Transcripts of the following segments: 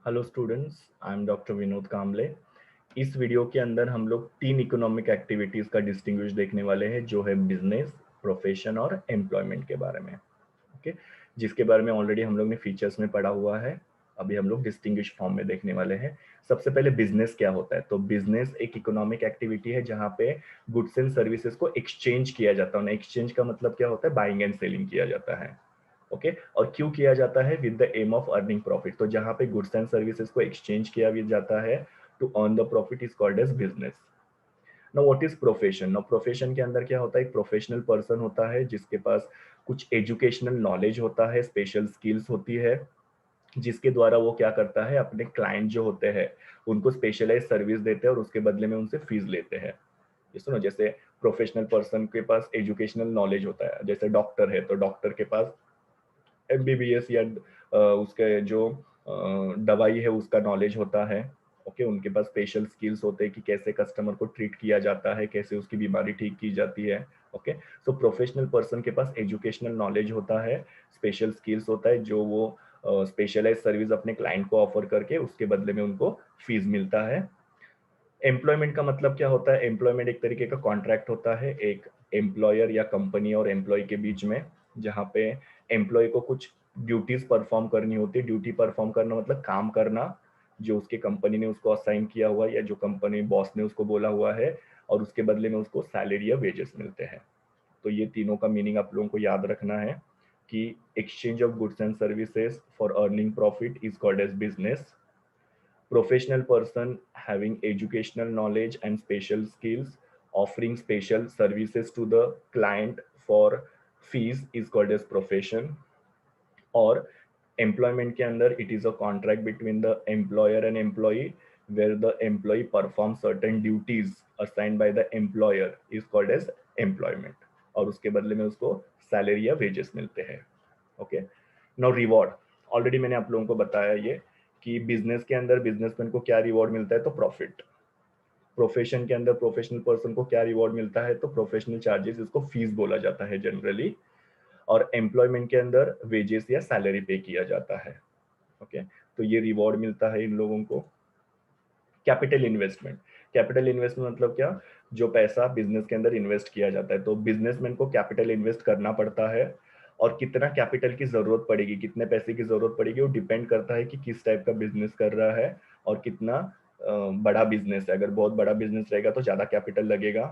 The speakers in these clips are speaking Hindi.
Hello students, I am doctor Vinod Kamle. इस वीडियो के अंदर हम लोग तीन इकोनॉमिक एक्टिविटीज का डिस्टिंग्विश देखने वाले हैं, जो है बिजनेस, प्रोफेशन और एम्प्लॉयमेंट के बारे में। ओके, जिसके बारे में ऑलरेडी हम लोग ने फीचर्स में पढ़ा हुआ है। अभी हम लोग डिस्टिंग्विश फॉर्म में देखने वाले हैं। सबसे पहले बिजनेस क्या होता है। तो बिजनेस एक इकोनॉमिक एक्टिविटी है जहाँ पे गुड्स एंड सर्विसेज को एक्सचेंज किया जाता है। एक्सचेंज का मतलब क्या होता है? बाइंग एंड सेलिंग किया जाता है। ओके, और क्यों किया जाता है? With the aim of earning profit. तो जहां पे गुड्स एंड सर्विसेज को एक्सचेंज किया भी जाता है to earn the profit is called as business. Now what is profession? Now profession के अंदर क्या होता है? एक प्रोफेशनल पर्सन होता है जिसके पास कुछ एजुकेशनल नॉलेज होता है, स्पेशल स्किल्स होती है, जिसके द्वारा वो क्या करता है, अपने क्लाइंट जो होते हैं उनको स्पेशलाइज सर्विस देते हैं और उसके बदले में उनसे फीस लेते हैं। ये सुनो, जैसे प्रोफेशनल पर्सन के पास एजुकेशनल नॉलेज होता है, जैसे डॉक्टर है तो डॉक्टर के पास एमबीबीएस या उसके जो दवाई है उसका नॉलेज होता है। ओके, उनके पास स्पेशल स्किल्स होते हैं कि कैसे कस्टमर को ट्रीट किया जाता है, कैसे उसकी बीमारी ठीक की जाती है। ओके, सो प्रोफेशनल पर्सन के पास एजुकेशनल नॉलेज होता है, स्पेशल स्किल्स होता है, जो वो स्पेशलाइज सर्विस अपने क्लाइंट को ऑफर करके उसके बदले में उनको फीस मिलता है। एम्प्लॉयमेंट का मतलब क्या होता है? एम्प्लॉयमेंट एक तरीके का कॉन्ट्रैक्ट होता है एक एम्प्लॉयर या कंपनी और एम्प्लॉय के बीच में, जहाँ पे एम्प्लॉय को कुछ ड्यूटीज परफॉर्म करनी होती है। ड्यूटी परफॉर्म करना मतलब काम करना जो उसकी कंपनी ने उसको असाइन किया हुआ है या जो कंपनी बॉस ने उसको बोला हुआ है, और उसके बदले में उसको सैलरी या वेजेस मिलते हैं। तो ये तीनों का मीनिंग आप लोगों को याद रखना है कि exchange of goods and services for earning profit is called as business. Professional person having educational knowledge and special skills offering special services to the client for fees is called as profession. और employment के अंदर it is a contract between the employer and employee where the employee performs certain duties assigned by the employer is called as employment, और उसके बदले में उसको सैलरी या वेजेस मिलते हैं। Okay, now reward. ऑलरेडी मैंने आप लोगों को बताया ये कि बिजनेस के अंदर बिजनेसमैन को क्या रिवॉर्ड मिलता है, तो प्रॉफिट। प्रोफेशन के अंदर प्रोफेशनल पर्सन को क्या रिवॉर्ड मिलता है, तो प्रोफेशनल चार्जेस, इसको फीस बोला जाता है जनरली। और एम्प्लॉयमेंट के अंदर वेजेस या सैलरी पे किया जाता है। ओके, तो ये रिवॉर्ड मिलता है इन लोगों को। Capital investment. कैपिटल इन्वेस्टमेंट मतलब क्या? जो पैसा बिजनेस के अंदर इन्वेस्ट किया जाता है। तो बिजनेसमैन को कैपिटल इन्वेस्ट करना पड़ता है, और कितना कैपिटल की जरूरत पड़ेगी, कितने पैसे की जरूरत पड़ेगी, वो डिपेंड करता है कि किस टाइप का बिजनेस कर रहा है और कितना बड़ा बिजनेस है। अगर बहुत बड़ा बिजनेस रहेगा तो ज्यादा कैपिटल लगेगा।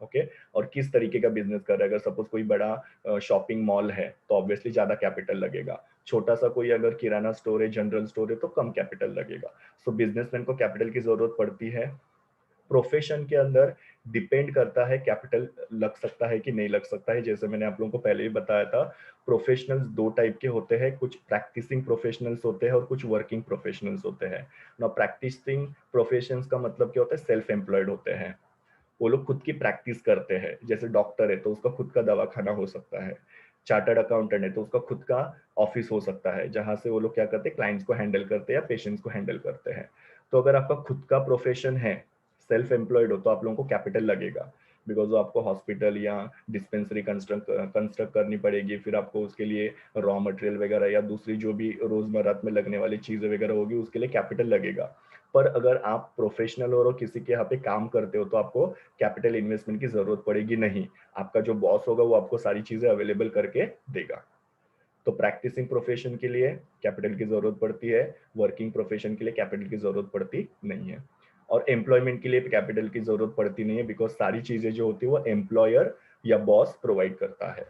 ओके, और किस तरीके का बिजनेस कर रहा है, अगर सपोज कोई बड़ा शॉपिंग मॉल है तो ऑब्वियसली ज्यादा कैपिटल लगेगा। छोटा सा कोई अगर किराना स्टोर है, जनरल स्टोर है, तो कम कैपिटल लगेगा। सो बिजनेसमैन को कैपिटल की जरूरत पड़ती है। प्रोफेशन के अंदर डिपेंड करता है कैपिटल लग सकता है कि नहीं लग सकता है। जैसे मैंने आप लोगों को पहले ही बताया था, प्रोफेशनल्स दो टाइप के होते हैं, कुछ प्रैक्टिसिंग प्रोफेशनल्स होते हैं और कुछ वर्किंग प्रोफेशनल्स होते हैं। ना प्रैक्टिसिंग प्रोफेशंस का मतलब क्या होता है? सेल्फ एम्प्लॉयड होते हैं। वो लोग खुद की प्रैक्टिस करते हैं। जैसे डॉक्टर है तो उसका खुद का दवाखाना हो सकता है, चार्टर्ड अकाउंटेंट है तो उसका खुद का ऑफिस हो सकता है, जहां से वो लोग क्या करते हैं, क्लाइंट्स को हैंडल करते हैं या पेशेंट्स को हैंडल करते हैं। तो अगर आपका खुद का प्रोफेशन है, सेल्फ एम्प्लॉयड हो, तो आप लोगों को कैपिटल लगेगा, बिकॉज आपको हॉस्पिटल या डिस्पेंसरी कंस्ट्रक्ट करनी पड़ेगी। फिर आपको उसके लिए रॉ मटेरियल वगैरह या दूसरी जो भी रोजमर्रा में लगने वाली चीजें वगैरह होगी, उसके लिए कैपिटल लगेगा। पर अगर आप प्रोफेशनल हो और किसी के यहाँ पे काम करते हो तो आपको कैपिटल इन्वेस्टमेंट की जरूरत पड़ेगी नहीं। आपका जो बॉस होगा वो आपको सारी चीजें अवेलेबल करके देगा। तो प्रैक्टिसिंग प्रोफेशन के लिए कैपिटल की जरूरत पड़ती है, वर्किंग प्रोफेशन के लिए कैपिटल की जरूरत पड़ती नहीं है। और एम्प्लॉयमेंट के लिए कैपिटल की जरूरत पड़ती नहीं है, बिकॉज सारी चीजें जो होती है वो एम्प्लॉयर या बॉस प्रोवाइड करता है।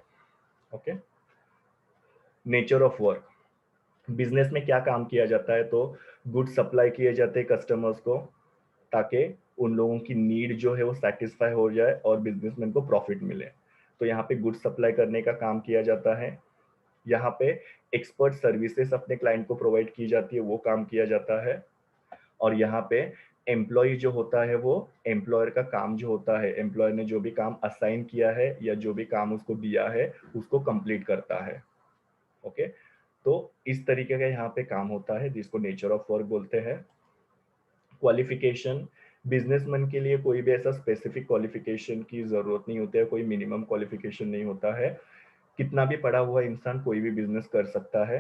Okay, nature of work. Business में क्या काम किया जाता है? तो गुड सप्लाई किए जाते हैं कस्टमर्स को, ताकि उन लोगों की नीड जो है वो सेटिस्फाई हो जाए और बिजनेसमैन को प्रॉफिट मिले। तो यहाँ पे गुड सप्लाई करने का काम किया जाता है। यहाँ पे एक्सपर्ट सर्विसेज अपने क्लाइंट को प्रोवाइड की जाती है, वो काम किया जाता है। और यहाँ पे एम्प्लॉय जो होता है वो एम्प्लॉयर का काम जो होता है, एम्प्लॉयर ने जो भी काम असाइन किया है या जो भी काम उसको दिया है उसको कंप्लीट करता है। ओके, तो इस तरीके का यहाँ पे काम होता है जिसको नेचर ऑफ वर्क बोलते हैं। क्वालिफिकेशन। बिजनेसमैन के लिए कोई भी ऐसा स्पेसिफिक क्वालिफिकेशन की जरूरत नहीं होती है, कोई मिनिमम क्वालिफिकेशन नहीं होता है। कितना भी पढ़ा हुआ इंसान कोई भी बिजनेस कर सकता है।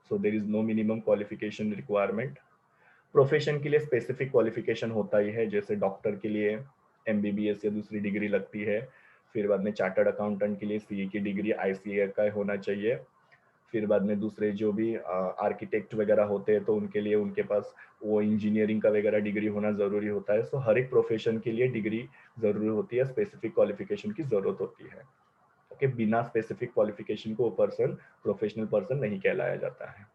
So there is no minimum qualification requirement. Profession के लिए स्पेसिफिक क्वालिफिकेशन होता ही है, जैसे डॉक्टर के लिए एमबीबीएस या दूसरी डिग्री लगती है, फिर बाद में चार्टर्ड अकाउंटेंट के लिए सीए की डिग्री आईसीए का होना चाहिए, फिर बाद में दूसरे जो भी आर्किटेक्ट वगैरह होते हैं तो उनके लिए उनके पास वो इंजीनियरिंग का वगैरह डिग्री होना ज़रूरी होता है। सो हर एक प्रोफेशन के लिए डिग्री ज़रूरी होती है, स्पेसिफिक क्वालिफिकेशन की ज़रूरत होती है। ओके, बिना स्पेसिफिक क्वालिफिकेशन को वो पर्सन प्रोफेशनल पर्सन नहीं कहलाया जाता है।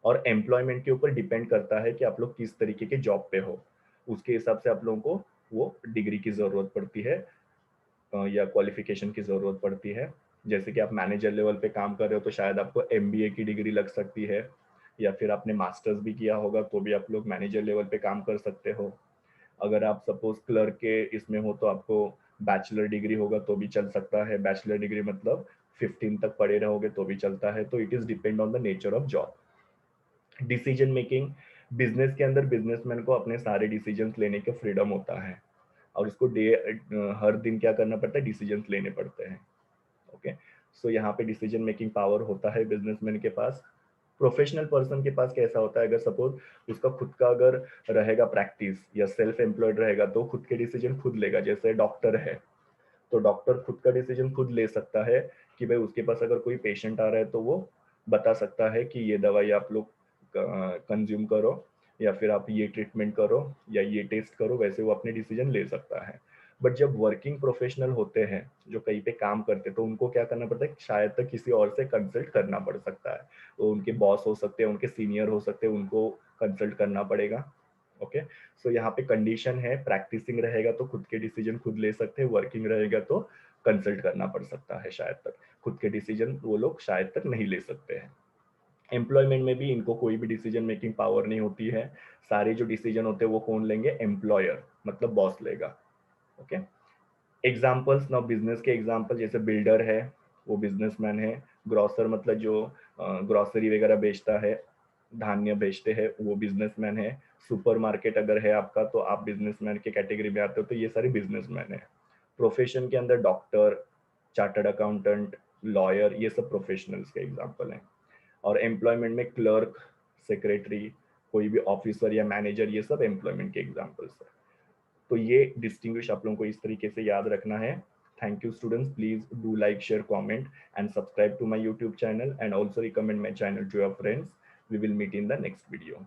और एम्प्लॉयमेंट के ऊपर डिपेंड करता है कि आप लोग किस तरीके के जॉब पे हो, उसके हिसाब से आप लोगों को वो डिग्री की ज़रूरत पड़ती है या क्वालिफिकेशन की ज़रूरत पड़ती है। जैसे कि आप मैनेजर लेवल पे काम कर रहे हो तो शायद आपको एमबीए की डिग्री लग सकती है, या फिर आपने मास्टर्स भी किया होगा तो भी आप लोग मैनेजर लेवल पे काम कर सकते हो। अगर आप सपोज क्लर्क के इसमें हो तो आपको बैचलर डिग्री होगा तो भी चल सकता है। बैचलर डिग्री मतलब 15 तक पढ़े रहोगे तो भी चलता है। तो it is depend on the nature of job. Decision making, business के अंदर बिजनेसमैन को अपने सारे डिसीजंस लेने का फ्रीडम होता है, और उसको हर दिन क्या करना पड़ता है, डिसीजंस लेने पड़ते हैं। ओके, सो यहाँ पे डिसीजन मेकिंग पावर होता है बिजनेसमैन के पास। प्रोफेशनल पर्सन के पास कैसा होता है, अगर सपोज उसका खुद का अगर रहेगा प्रैक्टिस या सेल्फ एम्प्लॉयड रहेगा तो खुद के डिसीजन खुद लेगा। जैसे डॉक्टर है तो डॉक्टर खुद का डिसीजन खुद ले सकता है कि भाई उसके पास अगर कोई पेशेंट आ रहा है तो वो बता सकता है कि ये दवाई आप लोग कंज्यूम करो, या फिर आप ये ट्रीटमेंट करो, या ये टेस्ट करो, वैसे वो अपने डिसीजन ले सकता है। बट जब वर्किंग प्रोफेशनल होते हैं जो कहीं पे काम करते हैं तो उनको क्या करना पड़ता है, शायद तक किसी और से कंसल्ट करना पड़ सकता है। वो उनके बॉस हो सकते हैं, उनके सीनियर हो सकते हैं, उनको कंसल्ट करना पड़ेगा। ओके, सो यहाँ पे कंडीशन है, प्रैक्टिसिंग रहेगा तो खुद के डिसीजन खुद ले सकते हैं, वर्किंग रहेगा तो कंसल्ट करना पड़ सकता है। शायद तक खुद के डिसीजन वो लोग शायद तक नहीं ले सकते हैं। एम्प्लॉयमेंट में भी इनको कोई भी डिसीजन मेकिंग पावर नहीं होती है। सारे जो डिसीजन होते हैं वो कौन लेंगे, एम्प्लॉयर मतलब बॉस लेगा। ओके, एग्जाम्पल्स नाउ, बिजनेस के एग्जाम्पल जैसे बिल्डर है वो बिजनेसमैन है, ग्रोसर मतलब जो ग्रोसरी वगैरह बेचता है, धान्य बेचते हैं वो बिजनेसमैन है। सुपरमार्केट अगर है आपका तो आप बिजनेसमैन के कैटेगरी में आते हो, तो ये सारे बिजनेसमैन है। प्रोफेशन के अंदर डॉक्टर, चार्टर्ड अकाउंटेंट, लॉयर, ये सब प्रोफेशनल्स के एग्जाम्पल हैं। और एम्प्लॉयमेंट में क्लर्क, सेक्रेटरी, कोई भी ऑफिसर या मैनेजर, ये सब एम्प्लॉयमेंट के एग्जाम्पल्स है। तो ये डिस्टिंग्विश आप लोगों को इस तरीके से याद रखना है। Thank you students, please do like, share, comment and subscribe to my YouTube channel, and also recommend my channel to your friends. We will meet in the next video.